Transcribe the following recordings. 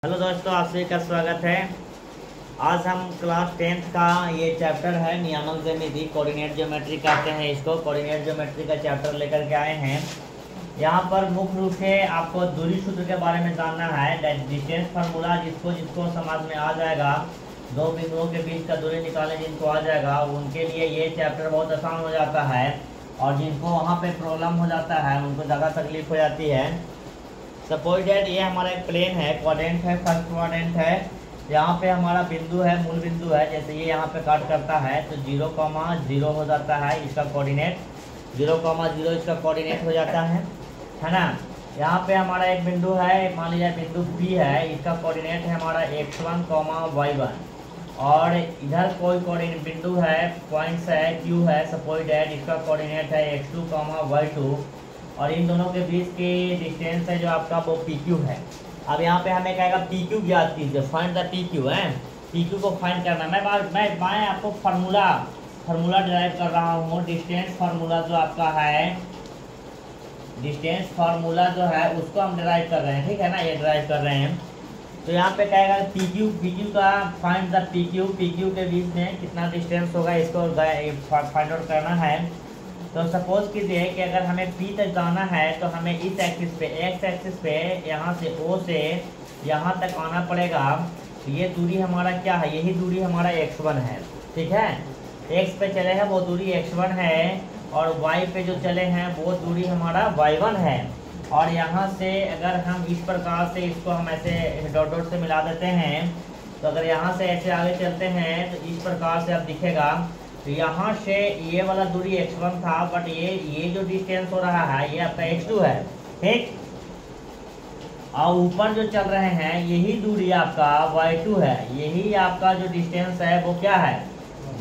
Hello दोस्तों, आप सभी का स्वागत है। आज हम क्लास 10th का ये चैप्टर है नियामक ज्यामिति, कोऑर्डिनेट ज्योमेट्री कहते हैं इसको। कोऑर्डिनेट ज्योमेट्री का चैप्टर लेकर के आए हैं। यहाँ पर मुख्य रूप से आपको दूरी सूत्र के बारे में जानना है। डिस्टेंस फार्मूला जिसको जिसको समझ में आ जाएगा, दो बिंदुओं के बीच का दूरी निकालने जिनको आ जाएगा, उनके लिए ये चैप्टर बहुत आसान हो जाता है। और जिनको वहाँ पे प्रॉब्लम हो जाता है उनको ज़्यादा तकलीफ हो जाती है। सपोज दैट ये हमारा एक प्लेन है, क्वाड्रेंट है, फर्स्ट क्वाड्रेंट है। यहाँ पे हमारा बिंदु है, मूल बिंदु है। जैसे ये यहाँ पे कट करता है तो 0,0 हो जाता है इसका कोऑर्डिनेट, 0,0 इसका कोऑर्डिनेट हो जाता है ना। यहाँ पे हमारा एक बिंदु है, मान लीजिए बिंदु P है, इसका कोऑर्डिनेट है हमारा x1, y1। और इधर कोई कोऑर्डिनेट बिंदु है, पॉइंट्स है, Q है, सपोज दैट इसका कोऑर्डिनेट है x2, y2। और इन दोनों के बीच की डिस्टेंस है जो आपका वो PQ है। अब यहाँ पे हमें कहेगा PQ ज्ञात कीजिए, फाइंड द PQ है। PQ को फाइंड करना, मैं आपको फार्मूला डिराइव कर रहा हूँ। डिस्टेंस फार्मूला जो आपका है, डिस्टेंस फार्मूला जो है उसको हम डिराइव कर रहे हैं, ठीक है ना, ये डिराइव कर रहे हैं। तो यहाँ पे कहेगा PQ का फाइंड द PQ के बीच में कितना डिस्टेंस होगा, इसको फाइंड आउट करना है। तो सपोज कीजिए कि अगर हमें P तक जाना है तो हमें इस एक्सिस पे, एक्स एक्सिस पे यहाँ से O से यहाँ तक आना पड़ेगा। तो ये दूरी हमारा क्या है, यही दूरी हमारा x1 है, ठीक है। x पे चले हैं वो दूरी x1 है, और y पे जो चले हैं वो दूरी हमारा y1 है। और यहाँ से अगर हम इस प्रकार से इसको हम ऐसे डॉट डॉट से मिला देते हैं, तो अगर यहाँ से ऐसे आगे चलते हैं तो इस प्रकार से अब दिखेगा। तो यहाँ से ये वाला दूरी x1 था, बट ये जो डिस्टेंस हो रहा है ये आपका x2 है, ठीक। और ऊपर जो चल रहे हैं यही दूरी आपका y2 है। यही आपका जो डिस्टेंस है वो क्या है,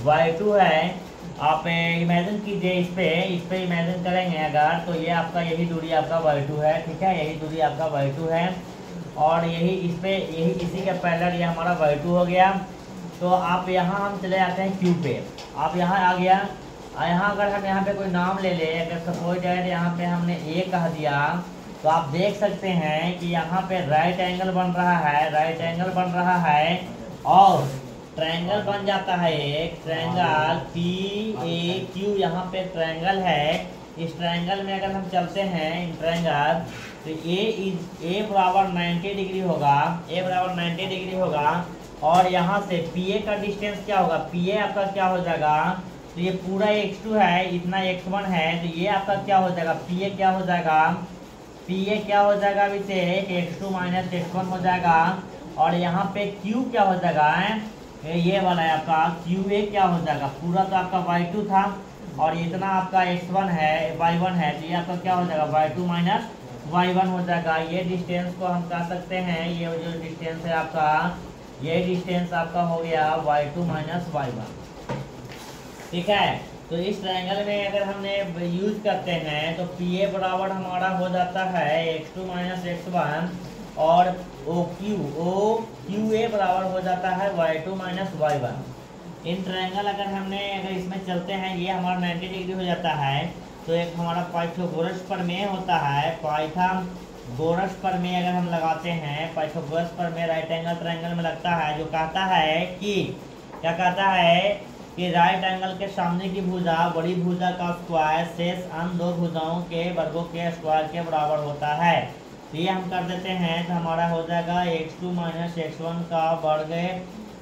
y2 है। आप इमेजिन कीजिए, इस पे इमेजिन करेंगे अगर, तो ये आपका यही दूरी आपका y2 है, ठीक है। यही दूरी आपका y2 है, और यही इसी के पैरेलल ये हमारा y2 हो गया। तो आप यहाँ हम चले जाते हैं Q पे। आप यहाँ आ गया, यहाँ अगर हम यहाँ पे कोई नाम ले ले, अगर सपोज दैट यहाँ पे हमने A कह दिया, तो आप देख सकते हैं कि यहाँ पे राइट एंगल बन रहा है, और ट्रायंगल बन जाता है एक ट्रायंगल PAQ। यहाँ पे ट्रायंगल है। इस ट्रायंगल में अगर हम चलते हैं इन ट्रायंगल, तो A बराबर 90 डिग्री होगा। और यहाँ से PA का डिस्टेंस क्या होगा, PA आपका क्या हो जाएगा, तो ये पूरा x2 है, इतना x1 है, तो ये आपका क्या हो जाएगा, PA क्या हो जाएगा अभी से x2 माइनस x1 हो जाएगा। और यहाँ पे Q क्या हो जाएगा, ये वाला है आपका QA क्या हो जाएगा, पूरा तो आपका y2 था, और इतना आपका y1 है, तो ये आपका क्या हो जाएगा, y2 माइनस y1 हो जाएगा। ये डिस्टेंस को हम कह सकते हैं, ये जो डिस्टेंस है आपका, ये डिस्टेंस आपका हो गया y2 माइनस y1, ठीक है। तो इस ट्रायंगल में अगर हमने यूज करते हैं तो PA बराबर हमारा हो जाता है x2 माइनस x1, और OQA बराबर हो जाता है y2 minus y1। In triangle अगर इसमें चलते हैं, ये हमारा 90 डिग्री हो जाता है। तो एक हमारा पाइथागोरस प्रमेय होता है, पाइथागोरस प्रमेय अगर हम लगाते हैं, पाइथागोरस प्रमेय राइट एंगल ट्रायंगल में लगता है, जो कहता है कि क्या कहता है कि राइट एंगल के सामने की भुजा बड़ी भुजा का स्क्वायर शेष अन्य दो भुजाओं के वर्गों के स्क्वायर के बराबर होता है। तो ये हम कर देते हैं, तो हमारा हो जाएगा x2 माइनस x1 का वर्ग,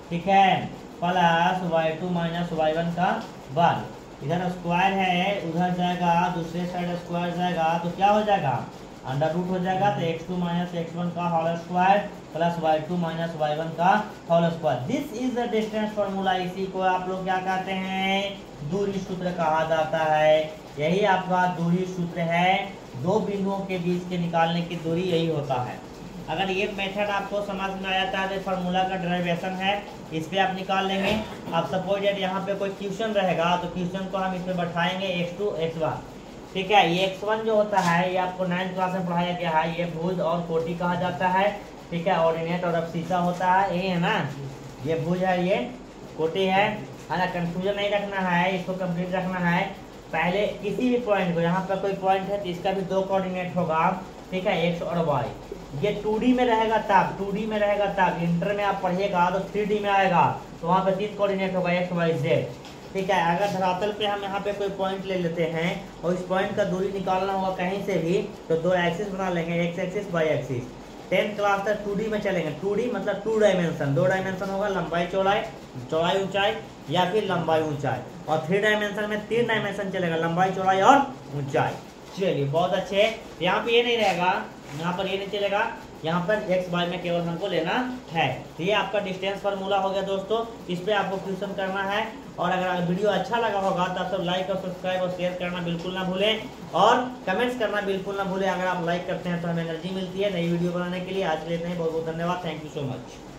ठीक है, प्लस y2 माइनस y1 का वर्ग। इधर स्क्वायर है, उधर जाएगा, दूसरे साइड स्क्वायर जाएगा, तो क्या हो जाएगा, अंडर रूट हो जाएगा। तो x2 माइनस x1 का whole square plus y2 minus y1 का whole square. This is the distance formula. इसी को आप लोग क्या कहते हैं, दूरी सूत्र कहा जाता है। यही आपका दूरी सूत्र है, दो बिंदुओं के बीच के निकालने की दूरी यही होता है। अगर ये मेथड आपको समझ में आ जाता है तो फार्मूला का डेरिवेशन है, इस पे आप निकाल लेंगे। अब सपोज यहाँ पे कोई क्वेश्चन रहेगा तो क्वेश्चन को हम इसमें बैठाएंगे x2 x1, ठीक है। ये x1 जो होता है ये आपको 9th क्लास में पढ़ाया गया है, ये भुज और कोटि कहा जाता है, ठीक है। ऑर्डिनेट और अबसीसा होता है, ये है ना, ये भुज है, ये कोटि है ना। कंफ्यूजन नहीं रखना है, इसको कंप्लीट रखना है। पहले किसी भी पॉइंट को, यहाँ पर कोई पॉइंट है तो इसका भी दो कोऑर्डिनेट होगा, ठीक है, एक्स और वाई। ये 2D में रहेगा तब, 2D में रहेगा तब, इंटर में आप पढ़िएगा तो 3D में आएगा, तो वहाँ पे 3 कोऑर्डिनेट होगा एक्स वाई जेड। ठीक है, अगर धरातल पे हम यहाँ पे कोई पॉइंट ले लेते हैं और इस पॉइंट का दूरी निकालना होगा कहीं से भी, तो 2 एक्सिस बना लेंगे, x axis y axis. 10th class तक 2D में चलेंगे। 2D मतलब 2 डायमेंशन, 2 डायमेंशन होगा लंबाई चौड़ाई, चौड़ाई ऊंचाई या फिर लंबाई ऊंचाई, और 3 डायमेंशन में 3 डायमेंशन चलेगा, लंबाई चौड़ाई और ऊंचाई। चलिए बहुत अच्छे। यहाँ पे ये नहीं रहेगा, यहाँ पर ये नहीं चलेगा, यहाँ पर एक्स वाई में केवल हमको लेना है। तो ये आपका डिस्टेंस फार्मूला हो गया दोस्तों, इस पे आपको क्वेश्चन करना है। और अगर वीडियो अच्छा लगा होगा तो आप सब लाइक और सब्सक्राइब और शेयर करना बिल्कुल ना भूलें, और कमेंट्स करना बिल्कुल ना भूलें। अगर आप लाइक करते हैं तो हमें एनर्जी मिलती है नई वीडियो बनाने के लिए। आज के लिए इतना ही, बहुत बहुत धन्यवाद, थैंक यू सो मच।